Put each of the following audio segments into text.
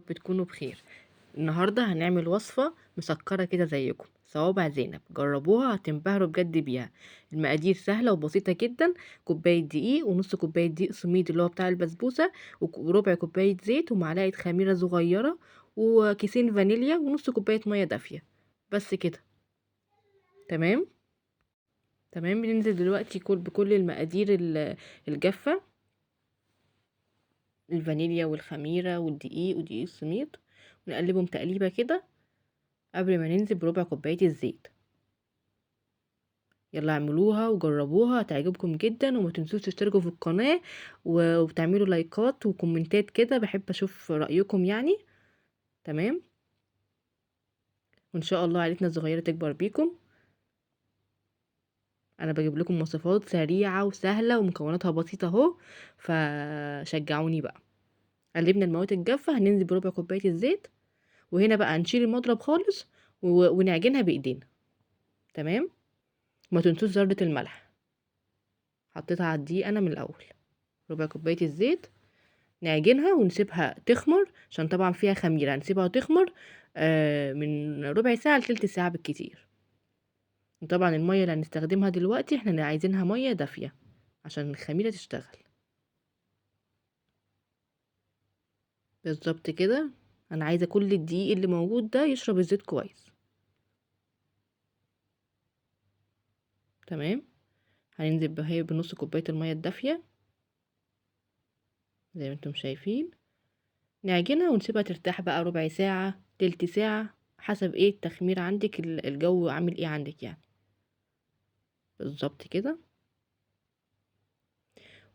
بتكونوا بخير. النهارده هنعمل وصفة مسكرة كده زيكم، صوابع زينب. جربوها هتنبهروا بجد بيها. المقادير سهلة وبسيطة جدا. كوباية دقيق، ونص كوباية دقيق سميد اللي هو بتاع البسبوسة، وربع كوباية زيت، ومعلقة خميرة صغيرة، وكيسين فانيليا، ونص كوباية مية دافية. بس كده. تمام. تمام، بننزل دلوقتي بكل المقادير الجافة، الفانيليا والخميرة والدقيق ودقيق السميد، ونقلبهم تقليبة كده قبل ما ننزل بربع كوباية الزيت. يلا اعملوها وجربوها هتعجبكم جدا، وما تنسوش تشتركوا في القناة وتعملوا لايكات وكومنتات كده، بحب اشوف رأيكم يعني. تمام. وان شاء الله عائلتنا الصغيرة تكبر بيكم. انا بجيب لكم وصفات سريعة وسهلة ومكوناتها بسيطة اهو، فشجعوني بقى. قلبنا المواد الجافة، هننزل بربع كوباية الزيت، وهنا بقى هنشيل المضرب خالص ونعجنها بايدينا. تمام. ما تنسوش ذرة الملح، حطيتها على الدقيق انا من الاول. ربع كوبايه الزيت، نعجنها ونسيبها تخمر، عشان طبعا فيها خميره، هنسيبها تخمر من ربع ساعه لتلت ساعه بالكتير. وطبعا الميه اللي هنستخدمها دلوقتي احنا عايزينها ميه دافيه عشان الخميره تشتغل. بالظبط كده. انا عايزه كل الدقيق اللي موجود ده يشرب الزيت كويس. تمام. هننزل بنص كوبايه الميه الدافيه زي ما انتم شايفين. نعجنها ونسيبها ترتاح بقى ربع ساعة تلت ساعة، حسب ايه التخمير عندك، الجو عامل ايه عندك يعني. بالظبط كده.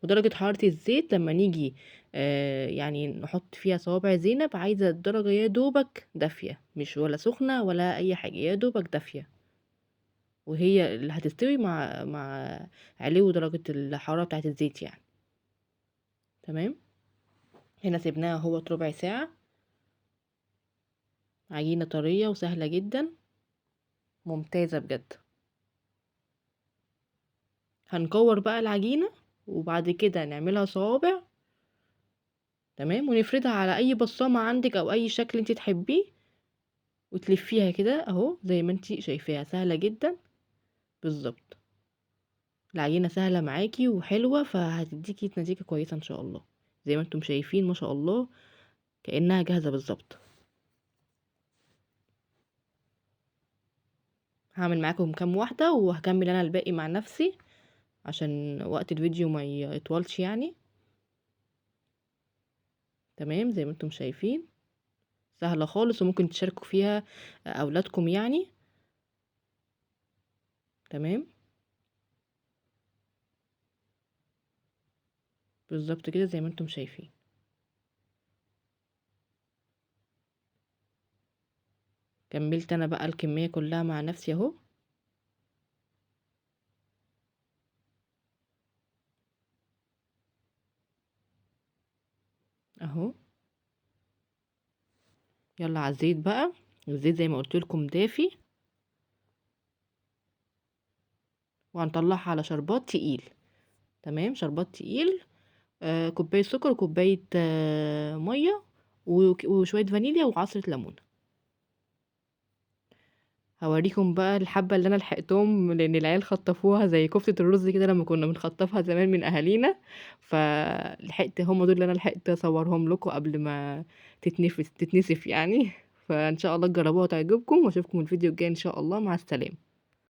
ودرجة حرارة الزيت لما نيجي يعني نحط فيها صوابع زينب، عايزة الدرجة يا دوبك دافية، مش ولا سخنة ولا اي حاجة، يا دوبك دافية، وهي اللي هتستوي مع علو درجة الحرارة بتاعت الزيت يعني. تمام. هنا سيبناها هو ربع ساعة. عجينة طرية وسهلة جدا، ممتازة بجد. هنكور بقى العجينة، وبعد كده نعملها صوابع. تمام. ونفردها على اي بصامة عندك او اي شكل انت تحبيه، وتلفيها كده اهو زي ما انت شايفاها، سهلة جدا. بالظبط. العجينة سهلة معاكي وحلوة، فهتديكي نتيجة كويسة ان شاء الله. زي ما انتم شايفين ما شاء الله، كأنها جاهزة بالظبط. هعمل معاكم كام واحدة وهكمل انا الباقي مع نفسي، عشان وقت الفيديو ما يطولش يعني. تمام. زي ما انتم شايفين سهلة خالص، وممكن تشاركوا فيها اولادكم يعني. تمام. بالظبط كده زي ما انتم شايفين. كملت انا بقى الكمية كلها مع نفسي اهو. اهو. يلا على الزيت بقى. الزيت زي ما قلت لكم دافي، وهنطلعها على شربات تقيل. تمام. شربات تقيل. كوباية سكر وكوباية مية، وشوية فانيليا وعصرة ليمون. هوريكم بقى الحبة اللي انا لحقتهم، لان العيال خطفوها زي كفتة الرز كده لما كنا بنخطفها زمان من اهالينا، فلحقت هم دول اللي انا لحقت اصورهم لكم قبل ما تتنسف يعني. فان شاء الله تجربوها وتعجبكم، واشوفكم الفيديو الجاي ان شاء الله. مع السلامة.